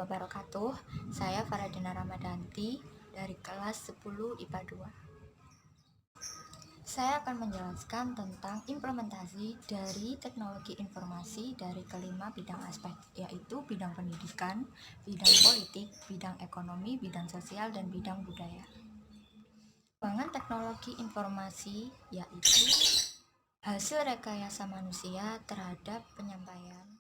wabarakatuh. Saya Faradina Ramadanti dari kelas 10 IPA 2. Saya akan menjelaskan tentang implementasi dari teknologi informasi dari kelima bidang aspek, yaitu bidang pendidikan, bidang politik, bidang ekonomi, bidang sosial, dan bidang budaya. Pengembangan teknologi informasi yaitu hasil rekayasa manusia terhadap penyampaian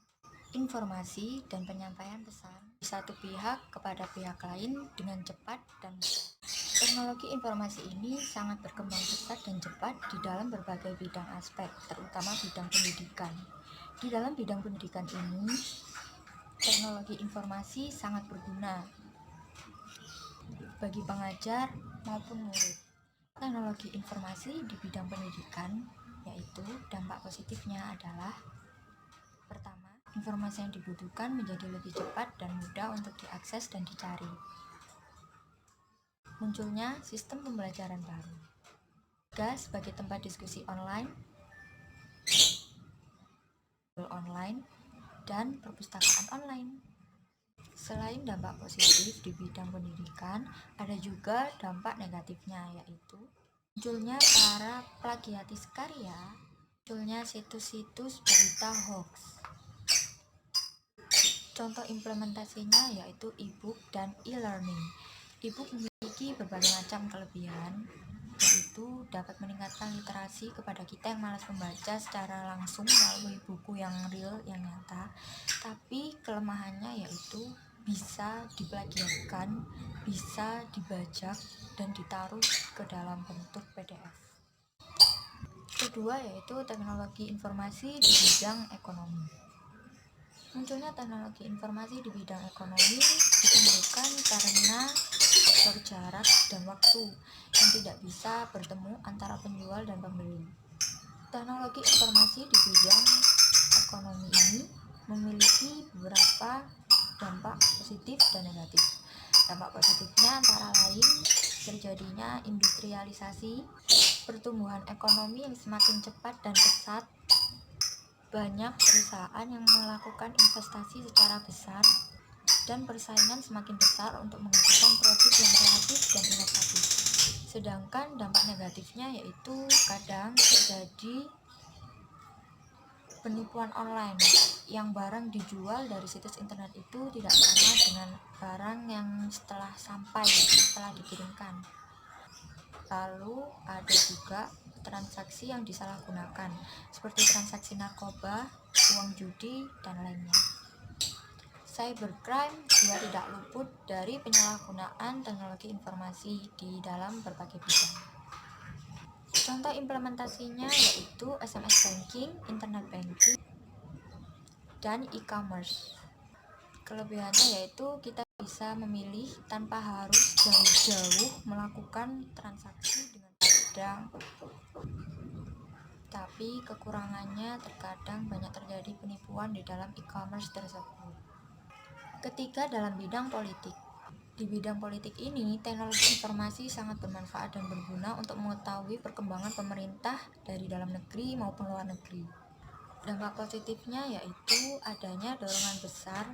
informasi dan penyampaian pesan di satu pihak kepada pihak lain dengan cepat dan mudah. Teknologi informasi ini sangat berkembang pesat dan cepat di dalam berbagai bidang aspek, terutama bidang pendidikan. Di dalam bidang pendidikan ini, teknologi informasi sangat berguna bagi pengajar maupun murid. Teknologi informasi di bidang pendidikan, yaitu dampak positifnya adalah: pertama, informasi yang dibutuhkan menjadi lebih cepat dan mudah untuk diakses dan dicari. Munculnya sistem pembelajaran baru. Ketiga, sebagai tempat diskusi online, dan perpustakaan online. Selain dampak positif di bidang pendidikan, ada juga dampak negatifnya, yaitu munculnya para plagiatis karya, munculnya situs-situs berita hoax. Contoh implementasinya yaitu e-book dan e-learning. E-book memiliki berbagai macam kelebihan, yaitu dapat meningkatkan literasi kepada kita yang malas membaca secara langsung melalui buku yang real, yang nyata. Tapi kelemahannya yaitu bisa diplagiatkan, bisa dibajak, dan ditaruh ke dalam bentuk PDF. Kedua yaitu teknologi informasi di bidang ekonomi. Munculnya teknologi informasi di bidang ekonomi ditimbulkan karena faktor jarak dan waktu yang tidak bisa bertemu antara penjual dan pembeli. Teknologi informasi di bidang ekonomi ini memiliki beberapa dampak positif dan negatif. Dampak positifnya antara lain terjadinya industrialisasi, pertumbuhan ekonomi yang semakin cepat dan pesat, banyak perusahaan yang melakukan investasi secara besar, dan persaingan semakin besar untuk menghasilkan produk yang kreatif dan inovatif. Sedangkan dampak negatifnya yaitu kadang terjadi penipuan online, yang barang dijual dari situs internet itu tidak sama dengan barang yang setelah dikirimkan. Lalu ada juga transaksi yang disalahgunakan, seperti transaksi narkoba, uang judi, dan lainnya. Cybercrime juga tidak luput dari penyalahgunaan teknologi informasi di dalam berbagai bidang. Contoh implementasinya yaitu SMS banking, internet banking, dan e-commerce. Kelebihannya yaitu kita bisa memilih tanpa harus jauh-jauh melakukan transaksi dengan bank. Tapi kekurangannya terkadang banyak terjadi penipuan di dalam e-commerce tersebut. Ketiga, dalam bidang politik. Di bidang politik ini, teknologi informasi sangat bermanfaat dan berguna untuk mengetahui perkembangan pemerintah dari dalam negeri maupun luar negeri. Dampak positifnya yaitu adanya dorongan besar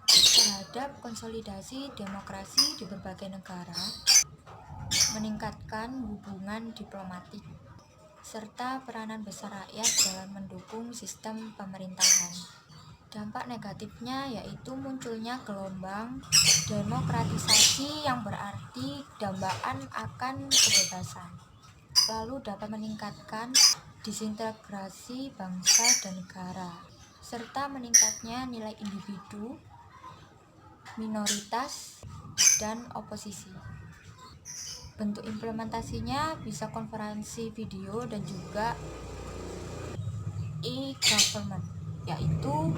terhadap konsolidasi demokrasi di berbagai negara, meningkatkan hubungan diplomatik, serta peranan besar rakyat dalam mendukung sistem pemerintahan. Dampak negatifnya yaitu munculnya gelombang demokratisasi yang berarti dambaan akan kebebasan, lalu dapat meningkatkan disintegrasi bangsa dan negara, serta meningkatnya nilai individu, minoritas, dan oposisi. Bentuk implementasinya bisa konferensi video dan juga e-government, yaitu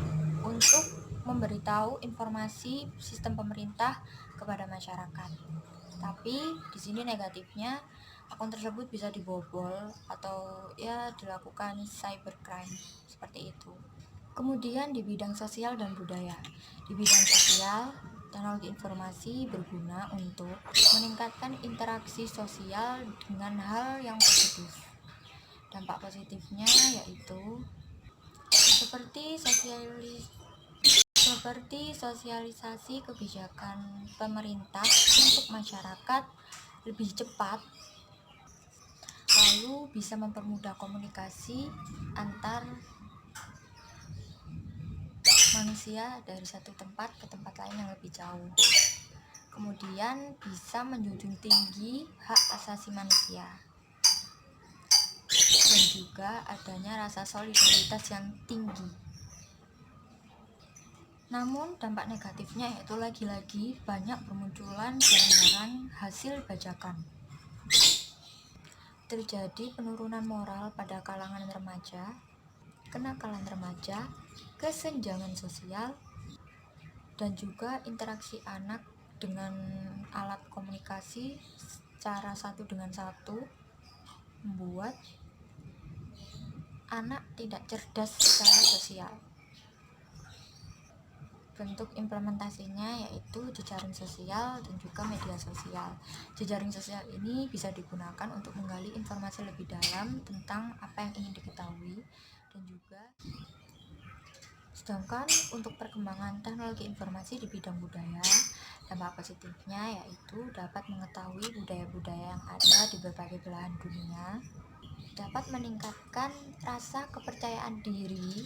untuk memberitahu informasi sistem pemerintah kepada masyarakat. Tapi di sini negatifnya, akun tersebut bisa dibobol atau dilakukan cybercrime seperti itu. Kemudian di bidang sosial dan budaya. Di bidang sosial, teknologi informasi berguna untuk meningkatkan interaksi sosial dengan hal yang positif. Dampak positifnya yaitu seperti seperti sosialisasi kebijakan pemerintah untuk masyarakat lebih cepat, lalu bisa mempermudah komunikasi antar manusia dari satu tempat ke tempat lain yang lebih jauh. Kemudian bisa menjunjung tinggi hak asasi manusia, dan juga adanya rasa solidaritas yang tinggi. Namun dampak negatifnya yaitu lagi-lagi banyak bermunculan gambaran hasil bajakan. Terjadi penurunan moral pada kalangan remaja, kenakalan remaja, kesenjangan sosial, dan juga interaksi anak dengan alat komunikasi secara satu dengan satu membuat anak tidak cerdas secara sosial. Bentuk implementasinya yaitu jejaring sosial dan juga media sosial. Jejaring sosial ini bisa digunakan untuk menggali informasi lebih dalam tentang apa yang ingin diketahui, dan juga sedangkan untuk perkembangan teknologi informasi di bidang budaya, dampak positifnya yaitu dapat mengetahui budaya-budaya yang ada di berbagai belahan dunia, dapat meningkatkan rasa kepercayaan diri,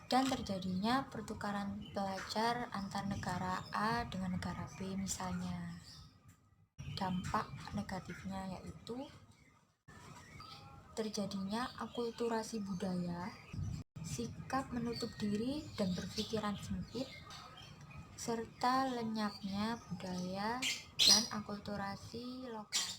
dan terjadinya pertukaran pelajar antar negara A dengan negara B misalnya. Dampak negatifnya yaitu terjadinya akulturasi budaya, sikap menutup diri dan berpikiran sempit, serta lenyapnya budaya dan akulturasi lokal.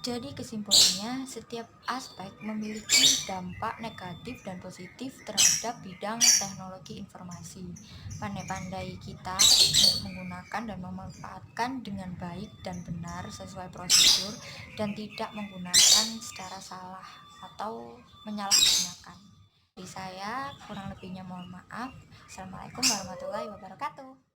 Jadi kesimpulannya, setiap aspek memiliki dampak negatif dan positif terhadap bidang teknologi informasi. Pandai-pandai kita untuk menggunakan dan memanfaatkan dengan baik dan benar sesuai prosedur, dan tidak menggunakan secara salah atau menyalahgunakan. Jadi saya kurang lebihnya mohon maaf. Assalamualaikum warahmatullahi wabarakatuh.